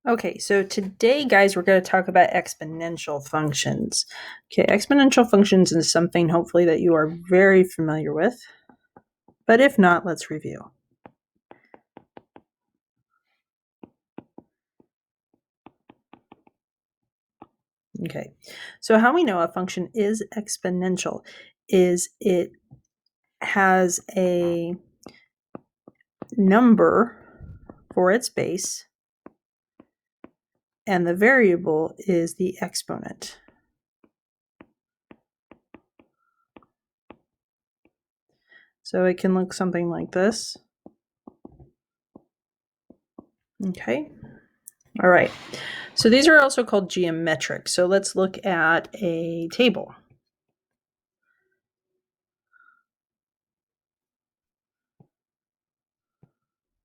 Okay, so today, guys, we're going to talk about exponential functions. Okay, exponential functions is something hopefully that you are very familiar with, but if not, let's review. Okay, so how we know a function is exponential is it has a number for its base, and the variable is the exponent. So it can look something like this. Okay. All right. So these are also called geometric. So let's look at a table.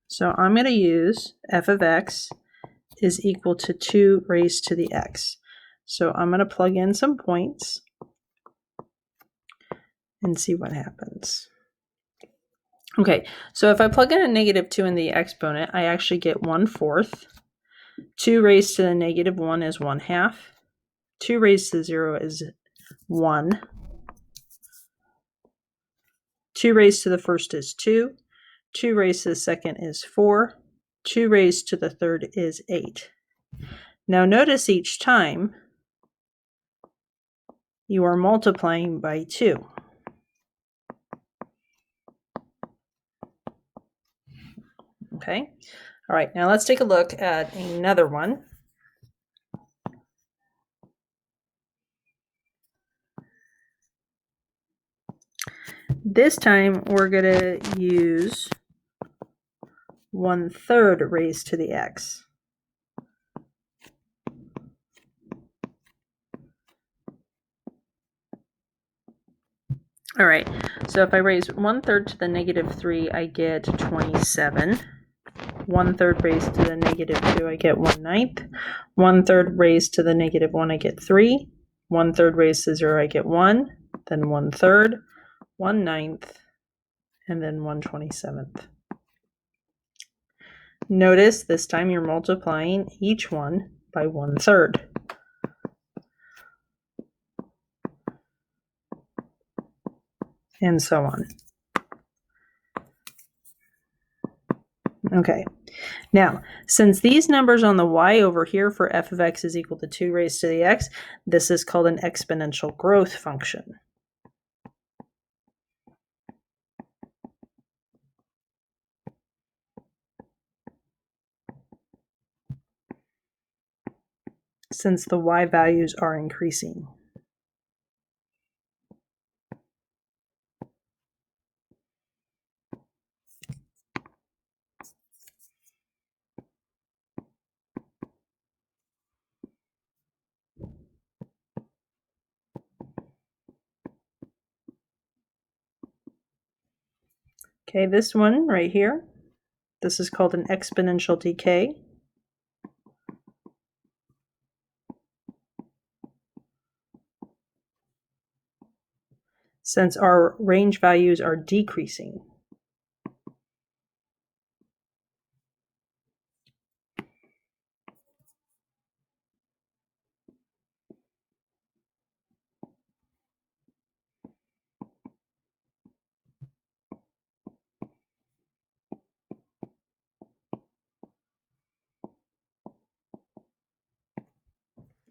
So I'm going to use f of x is equal to 2 raised to the x. So I'm going to plug in some points and see what happens. Okay, so if I plug in a negative 2 in the exponent, I actually get 1/4. 2 raised to the negative 1 is 1/2. 2 raised to 0 is 1. 2 raised to the first is 2. 2 raised to the second is 4. 2 raised to the third is 8. Now notice each time you are multiplying by 2. Okay? All right, now let's take a look at another one. This time we're going to use 1/3 raised to the x. All right, so if I raise 1/3 to the negative 3, I get 27. 1/3 raised to the negative 2, I get 1/9. 1/3 raised to the negative 1, I get 3. 1/3 raised to 0, I get 1. Then 1/3, 1/9, and then 1/27. Notice this time you're multiplying each one by 1/3. And so on. Okay, now, since these numbers on the y over here for f of x is equal to 2 raised to the x, this is called an exponential growth function. Since the y values are increasing. Okay, this one right here, this is called an exponential decay. Since our range values are decreasing.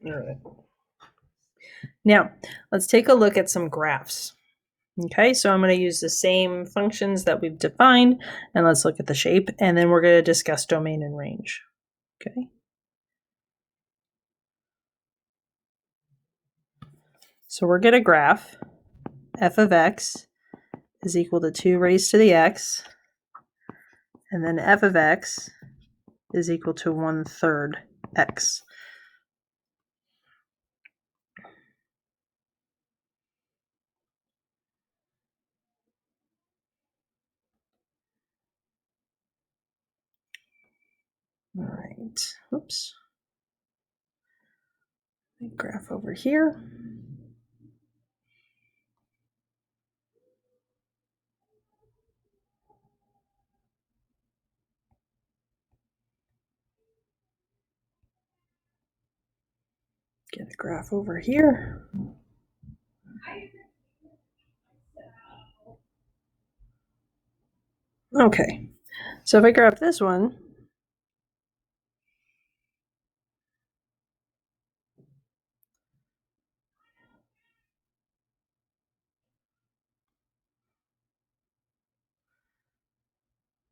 All right. Now, let's take a look at some graphs. Okay, so I'm going to use the same functions that we've defined, and let's look at the shape, and then we're going to discuss domain and range. Okay. So we're going to graph f of x is equal to 2 raised to the x, and then f of x is equal to 1/3 x. All right, oops. Graph over here. Get a graph over here. Okay, so if I graph this one,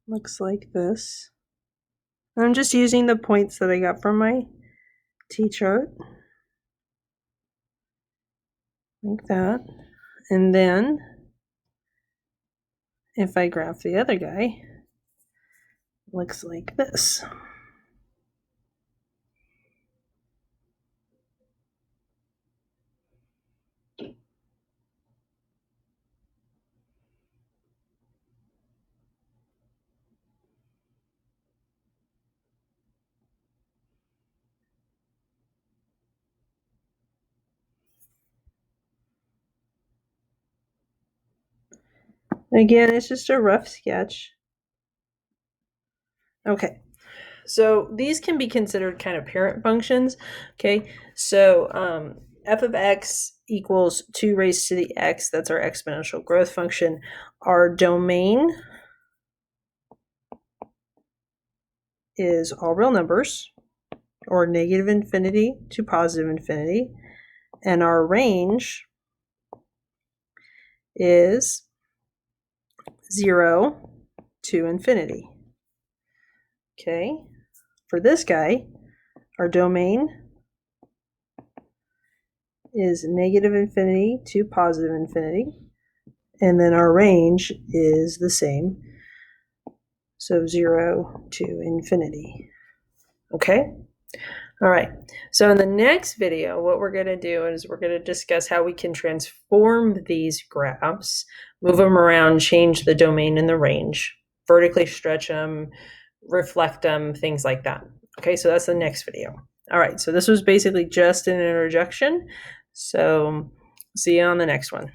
looks like this. I'm just using the points that I got from my t-chart, like that. And then if I graph the other guy, it looks like this. Again, it's just a rough sketch. Okay, so these can be considered kind of parent functions. Okay, so f of x equals 2 raised to the x. That's our exponential growth function. Our domain is all real numbers, or negative infinity to positive infinity. And our range is 0 to infinity. Okay, for this guy, our domain is negative infinity to positive infinity, and then our range is the same, so 0 to infinity. Okay, all right, so in the next video, what we're going to do is we're going to discuss how we can transform these graphs, move them around, change the domain and the range, vertically stretch them, reflect them, things like that. Okay, so that's the next video. All right, so this was basically just an introduction. So see you on the next one.